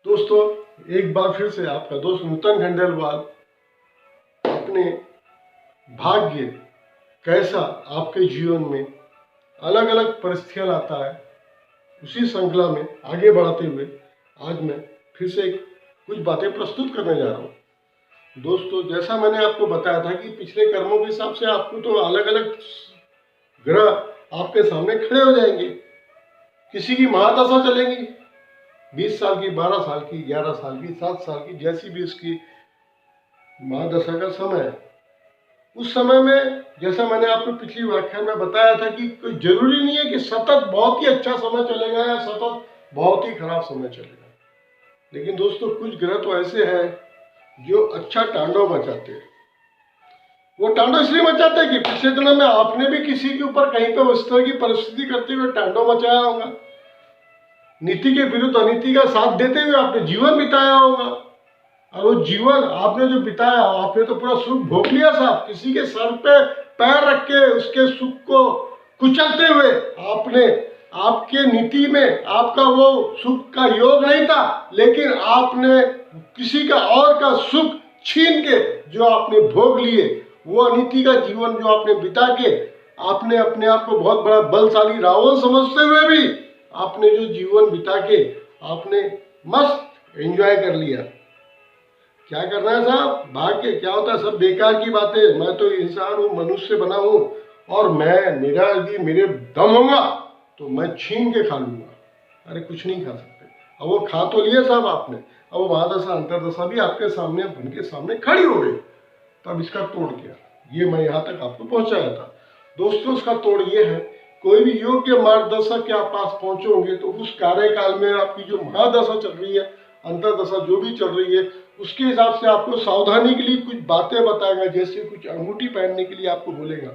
दोस्तों, एक बार फिर से आपका दोस्त नूतन खंडेलवाल अपने भाग्य कैसा आपके जीवन में अलग अलग परिस्थितियां लाता है उसी श्रृंखला में आगे बढ़ाते हुए आज मैं फिर से कुछ बातें प्रस्तुत करने जा रहा हूँ। दोस्तों, जैसा मैंने आपको बताया था कि पिछले कर्मों के हिसाब से आपको तो अलग अलग ग्रह आपके सामने खड़े हो जाएंगे। किसी की महादशा चलेंगी 20 साल की, 12 साल की, 11 साल की, 7 साल की, जैसी भी उसकी महादशा का समय है। उस समय में जैसा मैंने आपको पिछली व्याख्यान में बताया था कि कोई जरूरी नहीं है कि सतत बहुत ही अच्छा समय चलेगा या सतत बहुत ही खराब समय चलेगा। लेकिन दोस्तों, कुछ ग्रह तो ऐसे हैं जो अच्छा तांडव मचाते हैं। वो तांडव इसलिए मचाते हैं कि पिछले दिनों में आपने भी किसी के ऊपर कहीं पे उस तरह की परिस्थिति करते हुए तांडव मचाया होगा। नीति के विरुद्ध अनीति का साथ देते हुए आपने जीवन बिताया होगा, और वो जीवन आपने जो बिताया आपने तो पूरा सुख भोग लिया साहब। किसी के सर पे पैर रख के उसके सुख को कुचलते हुए आपने, आपके नीति में आपका वो सुख का योग नहीं था, लेकिन आपने किसी का और का सुख छीन के जो आपने भोग लिए, वो अनीति का जीवन जो आपने बिता के आपने अपने आप को बहुत बड़ा बलशाली रावण समझते हुए भी आपने जो जीवन बिता के आपने मस्त एंजॉय कर लिया। क्या करना है साहब, भाग्य क्या होता है सब बेकार की बातें। मैं तो इंसान हूँ, मनुष्य बना हूँ, और मेरा यदि मेरे दम होगा तो मैं छीन के खा लूंगा। अरे कुछ नहीं खा सकते। अब वो खा तो लिए साहब आपने, अब वो महादशा अंतरदशा भी आपके सामने बन के सामने खड़ी हो गई। तब इसका तोड़ क्या, ये मैं यहाँ तक आपको पहुंचाया था। दोस्तों, उसका तोड़ ये है, कोई भी योग्य मार्गदर्शक के आप पास पहुंचोगे तो उस कार्यकाल में आपकी जो महादशा चल रही है, अंतरदशा जो भी चल रही है, उसके हिसाब से आपको सावधानी के लिए कुछ बातें बताएगा। जैसे कुछ अंगूठी पहनने के लिए आपको बोलेगा,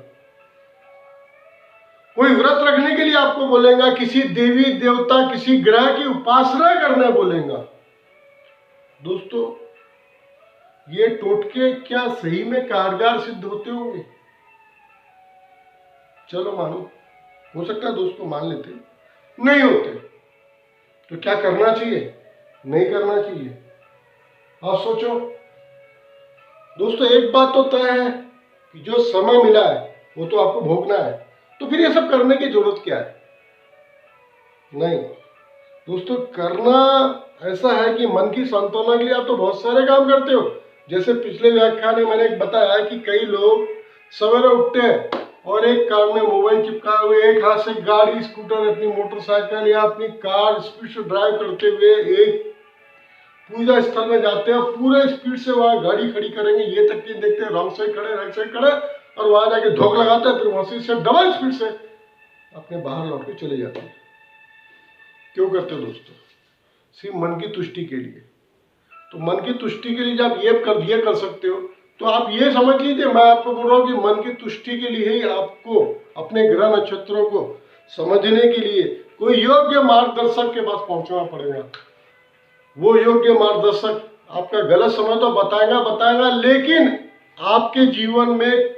कोई व्रत रखने के लिए आपको बोलेगा, किसी देवी देवता किसी ग्रह की उपासना करने बोलेगा। दोस्तों, ये टोटके क्या सही में कारगर सिद्ध होते होंगे? चलो मानो, हो सकता है दोस्तों मान लेते, नहीं होते तो क्या करना चाहिए, नहीं करना चाहिए, आप सोचो। दोस्तों, एक बात तो तय है कि जो समय मिला है वो तो आपको भोगना है, तो फिर ये सब करने की जरूरत क्या है? नहीं दोस्तों, करना ऐसा है कि मन की सांत्वना के लिए आप तो बहुत सारे काम करते हो। जैसे पिछले व्याख्यान में मैंने बताया कि कई लोग सवेरे उठते हैं और एक कान में मोबाइल चिपकाए हुए, एक हाथ से गाड़ी, स्कूटर, अपनी मोटरसाइकिल या अपनी कार स्पीड से ड्राइव करते हुए एक पूजा स्थल में जाते हैं, पूरे स्पीड से वहां गाड़ी खड़ी करेंगे, ये तक कि देखते हैं रॉन्ग साइड खड़े, राइट साइड खड़े, और वहां जाके धोख लगाते हैं, फिर वहां से डबल स्पीड से अपने बाहर लौट के चले जाते हैं। क्यों करते हो दोस्तों? सिर्फ मन की तुष्टि के लिए। तो मन की तुष्टि के लिए जब ये कर सकते हो, तो आप ये समझ लीजिए, मैं आपको बोल रहा हूँ कि मन की तुष्टि के लिए ही आपको अपने ग्रह नक्षत्रों को समझने के लिए कोई योग्य मार्गदर्शक के पास पहुंचना पड़ेगा। वो योग्य मार्गदर्शक आपका गलत समय तो बताएगा, लेकिन आपके जीवन में,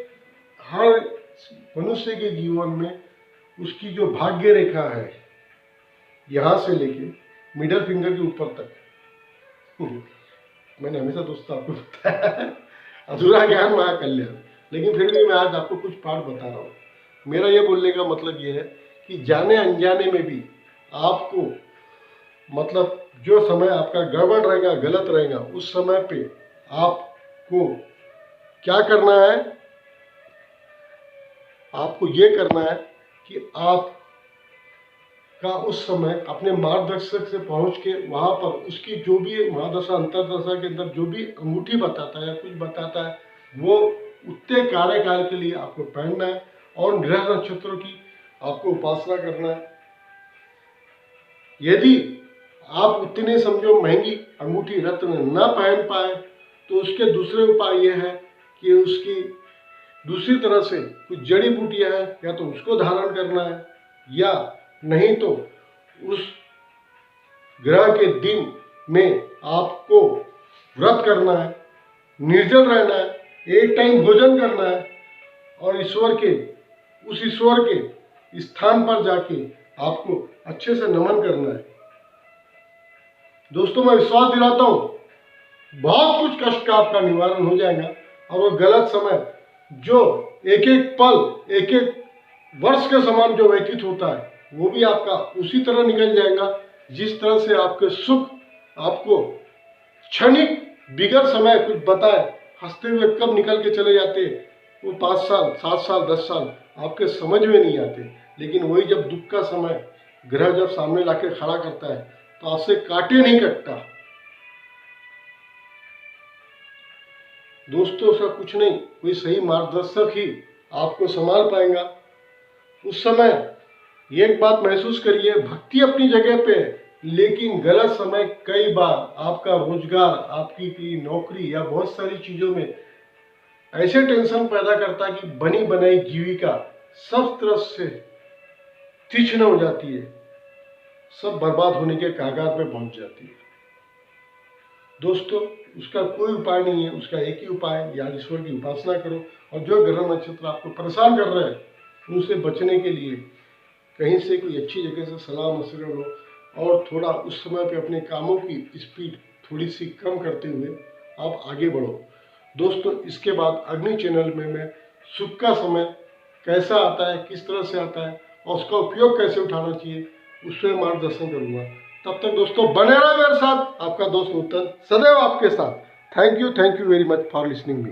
हर मनुष्य के जीवन में उसकी जो भाग्य रेखा है, यहां से लेके मिडल फिंगर के ऊपर तक, मैंने हमेशा दोस्तों आपको बताया अधूरा ज्ञान महाकल्याण, लेकिन फिर भी मैं आज आपको कुछ पाठ बता रहा हूँ। मेरा ये बोलने का मतलब ये है कि जाने अनजाने में भी आपको, मतलब जो समय आपका गड़बड़ रहेगा, गलत रहेगा, उस समय पे आपको क्या करना है, आपको ये करना है कि आप का उस समय अपने मार्गदर्शक से पहुंच के वहां पर उसकी जो भी महादशा अंतरदशा के अंदर जो भी अंगूठी बताता है या कुछ बताता है, वो उतने कार्यकाल के लिए आपको पहनना है और ग्रह नक्षत्रों की आपको उपासना करना है। यदि आप उतने समझो महंगी अंगूठी रत्न न पहन पाए, तो उसके दूसरे उपाय यह है कि उसकी दूसरी तरह से कुछ जड़ी बूटियां हैं, या तो उसको धारण करना है, या नहीं तो उस ग्रह के दिन में आपको व्रत करना है, निर्जल रहना है, एक टाइम भोजन करना है, और उस ईश्वर के स्थान पर जाके आपको अच्छे से नमन करना है। दोस्तों मैं विश्वास दिलाता हूँ बहुत कुछ कष्ट का आपका निवारण हो जाएगा, और वो गलत समय जो एक एक पल एक एक वर्ष के समान जो व्यतीत होता है वो भी आपका उसी तरह निकल जाएगा जिस तरह से आपके सुख आपको क्षणिक बिगड़ समय कुछ बताए हंसते हुए कब निकल के चले जाते, वो 5 साल 7 साल 10 साल आपके समझ में नहीं आते। लेकिन वही जब दुख का समय ग्रह जब सामने लाके खड़ा करता है तो आपसे काटे नहीं कटता। दोस्तों उसका कुछ नहीं, कोई सही मार्गदर्शक ही आपको संभाल पाएगा। उस समय एक बात महसूस करिए, भक्ति अपनी जगह पे, लेकिन गलत समय कई बार आपका रोजगार, आपकी नौकरी या बहुत सारी चीजों में ऐसे टेंशन पैदा करता है कि बनी बनाई जीविका सब तरफ से तीक्ष्ण हो जाती है, सब बर्बाद होने के कागार पे पहुंच जाती है। दोस्तों उसका कोई उपाय नहीं है, उसका एक ही उपाय है, या ईश्वर की उपासना करो, और जो ग्रह नक्षत्र आपको परेशान कर रहे हैं उनसे बचने के लिए कहीं से कोई अच्छी जगह से सलाह मशवरा लो, और थोड़ा उस समय पे अपने कामों की स्पीड थोड़ी सी कम करते हुए आप आगे बढ़ो। दोस्तों इसके बाद अगले चैनल में मैं सुख का समय कैसा आता है, किस तरह से आता है और उसका उपयोग कैसे उठाना चाहिए उस पर मार्गदर्शन करूँगा। तब तक दोस्तों बने रहो मेरे साथ, आपका दोस्त नूतन सदैव आपके साथ। Thank you very much for listening me.